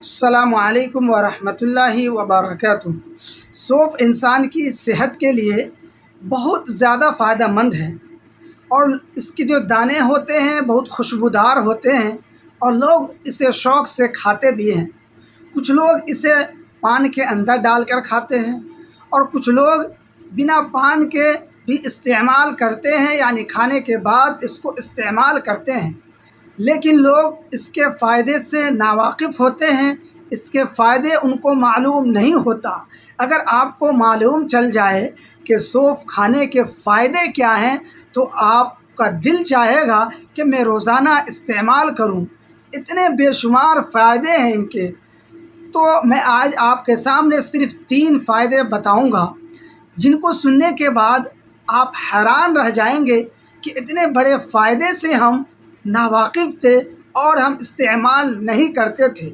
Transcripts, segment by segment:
السلام علیکم ورحمۃ اللہ وبرکاتہ۔ سونف انسان کی صحت کے لیے بہت زیادہ فائدہ مند ہے، اور اس کے جو دانے ہوتے ہیں بہت خوشبودار ہوتے ہیں، اور لوگ اسے شوق سے کھاتے بھی ہیں۔ کچھ لوگ اسے پان کے اندر ڈال کر کھاتے ہیں، اور کچھ لوگ بنا پان کے بھی استعمال کرتے ہیں، یعنی کھانے کے بعد اس کو استعمال کرتے ہیں۔ لیکن لوگ اس کے فائدے سے ناواقف ہوتے ہیں، اس کے فائدے ان کو معلوم نہیں ہوتا۔ اگر آپ کو معلوم چل جائے کہ سونف کھانے کے فائدے کیا ہیں تو آپ کا دل چاہے گا کہ میں روزانہ استعمال کروں۔ اتنے بے شمار فائدے ہیں ان کے، تو میں آج آپ کے سامنے صرف 3 فائدے بتاؤں گا، جن کو سننے کے بعد آپ حیران رہ جائیں گے کہ اتنے بڑے فائدے سے ہم ناواقف تھے اور ہم استعمال نہیں کرتے تھے۔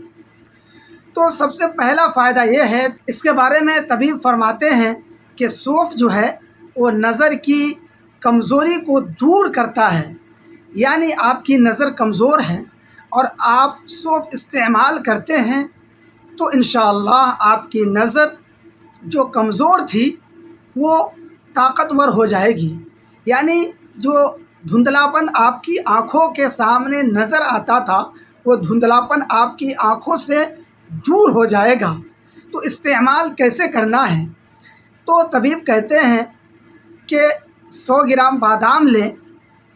تو سب سے پہلا فائدہ یہ ہے، اس کے بارے میں طبیب فرماتے ہیں کہ سونف جو ہے وہ نظر کی کمزوری کو دور کرتا ہے۔ یعنی آپ کی نظر کمزور ہے اور آپ سونف استعمال کرتے ہیں تو انشاءاللہ آپ کی نظر جو کمزور تھی وہ طاقتور ہو جائے گی۔ یعنی جو دھندلاپن آپ کی آنکھوں کے سامنے نظر آتا تھا، وہ دھندلاپن آپ کی آنکھوں سے دور ہو جائے گا۔ تو استعمال کیسے کرنا ہے؟ تو طبیب کہتے ہیں کہ 100 گرام بادام لیں،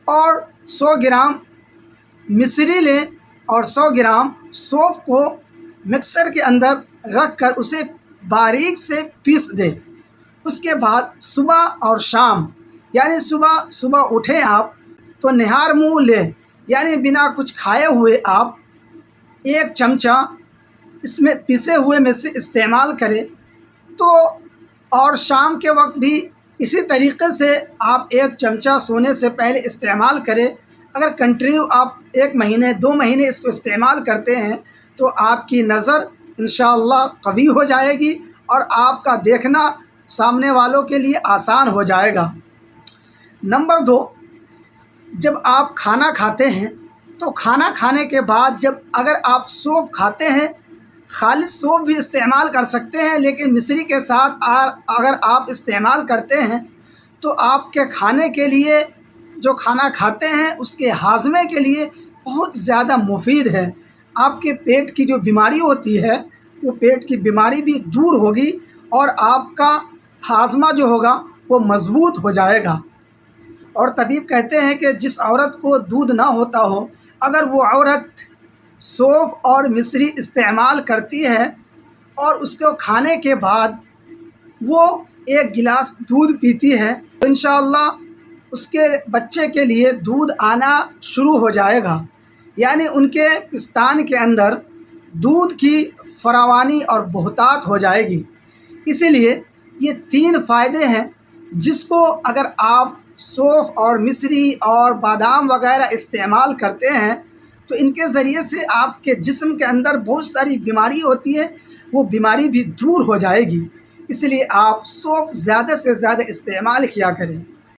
اور 100 گرام مصری لیں، اور 100 گرام سونف کو مکسر کے اندر رکھ کر اسے باریک سے پیس دیں۔ اس کے بعد صبح اور شام، یعنی صبح اٹھیں آپ تو نہار منہ لیں، یعنی بنا کچھ کھائے ہوئے آپ 1 چمچہ اس میں پیسے ہوئے میں سے استعمال کریں۔ تو اور شام کے وقت بھی اسی طریقے سے آپ 1 چمچہ سونے سے پہلے استعمال کریں۔ اگر کنٹینیو آپ 1 مہینے 2 مہینے اس کو استعمال کرتے ہیں تو آپ کی نظر انشاءاللہ قوی ہو جائے گی، اور آپ کا دیکھنا سامنے والوں کے لیے آسان ہو جائے گا۔ نمبر 2، جب آپ کھانا کھاتے ہیں تو کھانا کھانے کے بعد اگر آپ سونف کھاتے ہیں، خالص سونف بھی استعمال کر سکتے ہیں، لیکن مصری کے ساتھ اگر آپ استعمال کرتے ہیں تو آپ کے کھانے کے لیے، جو کھانا کھاتے ہیں اس کے ہاضمے کے لیے بہت زیادہ مفید ہے۔ آپ کے پیٹ کی جو بیماری ہوتی ہے وہ پیٹ کی بیماری بھی دور ہوگی، اور آپ کا ہاضمہ جو ہوگا وہ مضبوط ہو جائے گا۔ اور طبیب کہتے ہیں کہ جس عورت کو دودھ نہ ہوتا ہو، اگر وہ عورت سونف اور مصری استعمال کرتی ہے اور اس کو کھانے کے بعد وہ 1 گلاس دودھ پیتی ہے تو انشاءاللہ اس کے بچے کے لیے دودھ آنا شروع ہو جائے گا۔ یعنی ان کے پستان کے اندر دودھ کی فراوانی اور بہتات ہو جائے گی۔ اسی لیے یہ 3 فائدے ہیں جس کو اگر آپ سونف اور مصری اور بادام وغیرہ استعمال کرتے ہیں تو ان کے ذریعے سے آپ کے جسم کے اندر بہت ساری بیماری ہوتی ہے، وہ بیماری بھی دور ہو جائے گی۔ اس لیے آپ سونف زیادہ سے زیادہ استعمال کیا کریں۔